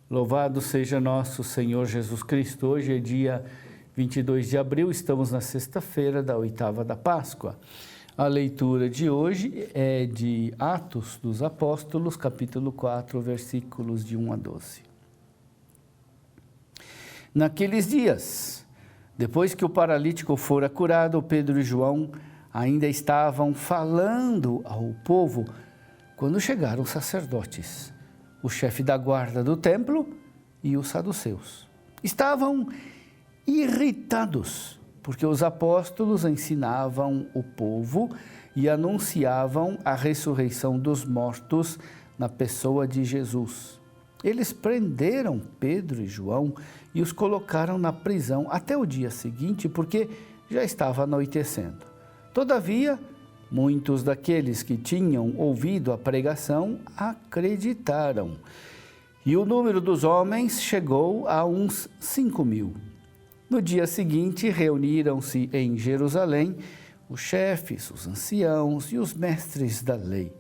Louvado seja nosso Senhor Jesus Cristo. Hoje é dia 22 de abril, estamos na sexta-feira da oitava da Páscoa. A leitura de hoje é de Atos dos Apóstolos, capítulo 4, versículos de 1 a 12. Naqueles dias, depois que o paralítico fora curado, Pedro e João ainda estavam falando ao povo quando chegaram os sacerdotes, o chefe da guarda do templo e os saduceus. Estavam irritados, porque os apóstolos ensinavam o povo e anunciavam a ressurreição dos mortos na pessoa de Jesus. Eles prenderam Pedro e João e os colocaram na prisão até o dia seguinte, porque já estava anoitecendo. Todavia, muitos daqueles que tinham ouvido a pregação acreditaram, e o número dos homens chegou a uns 5.000. No dia seguinte, reuniram-se em Jerusalém os chefes, os anciãos e os mestres da lei.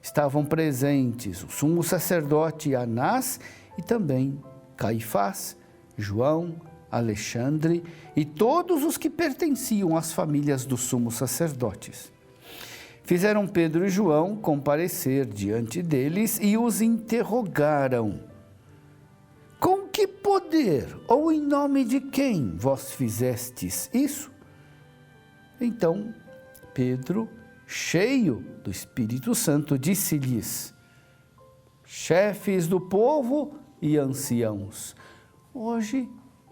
Estavam presentes o sumo sacerdote Anás e também Caifás, João, Alexandre e todos os que pertenciam às famílias dos sumos sacerdotes. Fizeram Pedro e João comparecer diante deles e os interrogaram: com que poder ou em nome de quem vós fizestes isso? Então Pedro, cheio do Espírito Santo, disse-lhes: chefes do povo e anciãos, hoje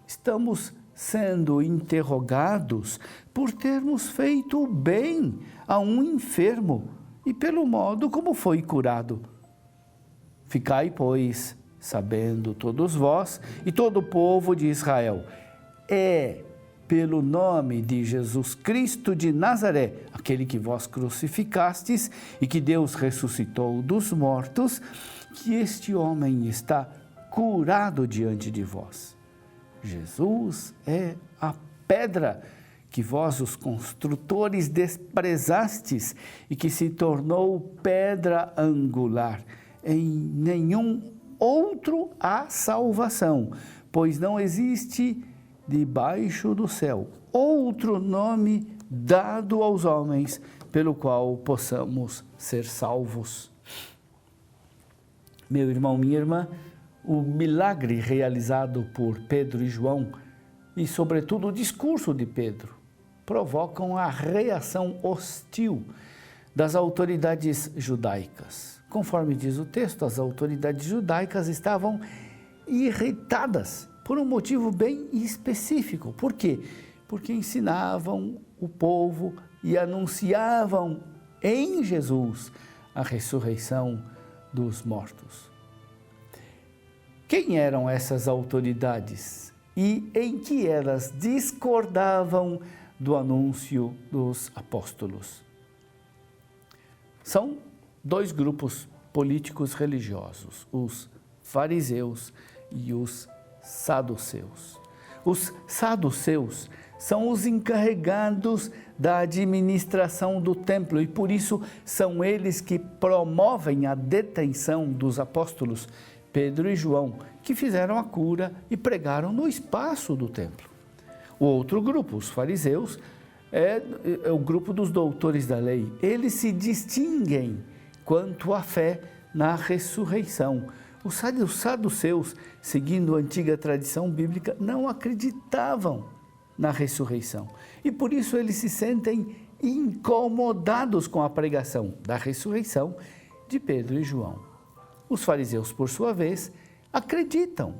estamos sendo interrogados por termos feito o bem a um enfermo e pelo modo como foi curado. Ficai, pois, sabendo todos vós e todo o povo de Israel, é pelo nome de Jesus Cristo de Nazaré, aquele que vós crucificastes e que Deus ressuscitou dos mortos, que este homem está curado diante de vós. Jesus é a pedra que vós, os construtores, desprezastes e que se tornou pedra angular. Em nenhum outro há salvação, pois não existe debaixo do céu outro nome dado aos homens pelo qual possamos ser salvos. Meu irmão, minha irmã, o milagre realizado por Pedro e João e, sobretudo, o discurso de Pedro provocam a reação hostil das autoridades judaicas. Conforme diz o texto, as autoridades judaicas estavam irritadas por um motivo bem específico. Por quê? Porque ensinavam o povo e anunciavam em Jesus a ressurreição dos mortos. Quem eram essas autoridades e em que elas discordavam do anúncio dos apóstolos? São dois grupos políticos religiosos, os fariseus e os saduceus. Os saduceus são os encarregados da administração do templo e por isso são eles que promovem a detenção dos apóstolos Pedro e João, que fizeram a cura e pregaram no espaço do templo. O outro grupo, os fariseus, é o grupo dos doutores da lei. Eles se distinguem quanto à fé na ressurreição. Os saduceus, seguindo a antiga tradição bíblica, não acreditavam na ressurreição. E por isso eles se sentem incomodados com a pregação da ressurreição de Pedro e João. Os fariseus, por sua vez, acreditam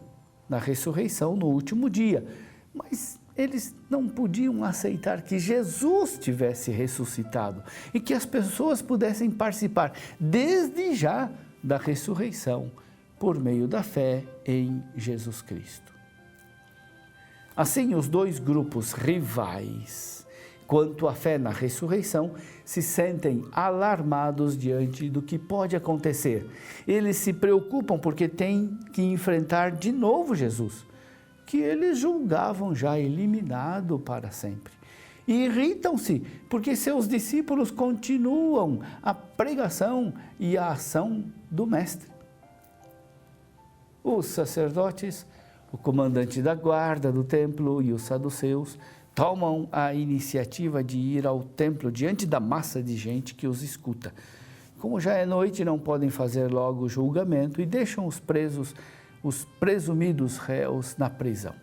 na ressurreição no último dia, mas eles não podiam aceitar que Jesus tivesse ressuscitado e que as pessoas pudessem participar desde já da ressurreição por meio da fé em Jesus Cristo. Assim, os dois grupos rivais quanto à fé na ressurreição se sentem alarmados diante do que pode acontecer. Eles se preocupam porque têm que enfrentar de novo Jesus, que eles julgavam já eliminado para sempre. e irritam-se, porque seus discípulos continuam a pregação e a ação do Mestre. Os sacerdotes, o comandante da guarda do templo e os saduceus tomam a iniciativa de ir ao templo diante da massa de gente que os escuta. Como já é noite, não podem fazer logo o julgamento e deixam os presumidos réus na prisão.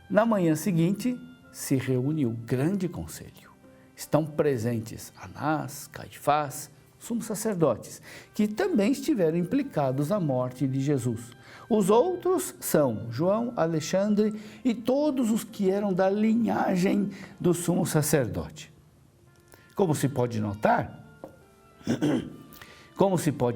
Na manhã seguinte, se reúne o grande conselho. Estão presentes Anás, Caifás, sumos sacerdotes, que também estiveram implicados na morte de Jesus. Os outros são João, Alexandre e todos os que eram da linhagem do sumo sacerdote. Como se pode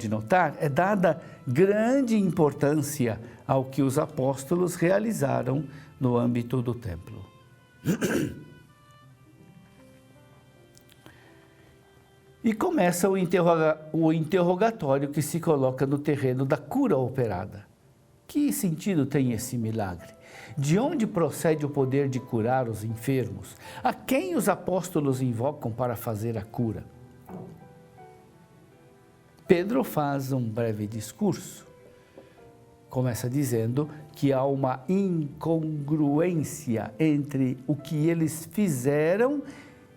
notar, é dada grande importância ao que os apóstolos realizaram no âmbito do templo. E começa o interrogatório que se coloca no terreno da cura operada. Que sentido tem esse milagre? De onde procede o poder de curar os enfermos? A quem os apóstolos invocam para fazer a cura? Pedro faz um breve discurso. Começa dizendo que há uma incongruência entre o que eles fizeram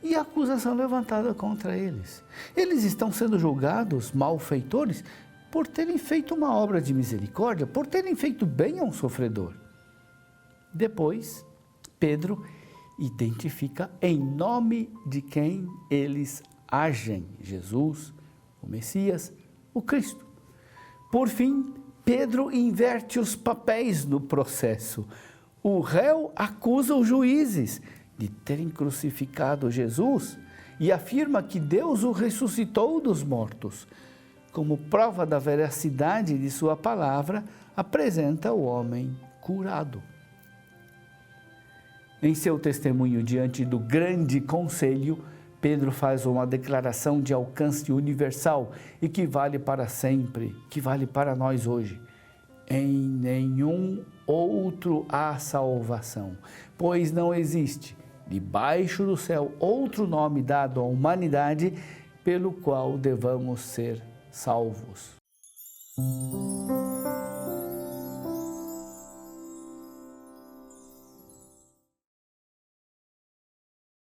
e a acusação levantada contra eles. Eles estão sendo julgados malfeitores por terem feito uma obra de misericórdia, por terem feito bem a um sofredor. Depois, Pedro identifica em nome de quem eles agem: Jesus, o Messias, o Cristo. Por fim, Pedro inverte os papéis no processo. O réu acusa os juízes de terem crucificado Jesus e afirma que Deus o ressuscitou dos mortos. Como prova da veracidade de sua palavra, apresenta o homem curado. Em seu testemunho diante do grande conselho, Pedro faz uma declaração de alcance universal e que vale para sempre, que vale para nós hoje. Em nenhum outro há salvação, pois não existe debaixo do céu outro nome dado à humanidade pelo qual devamos ser salvos.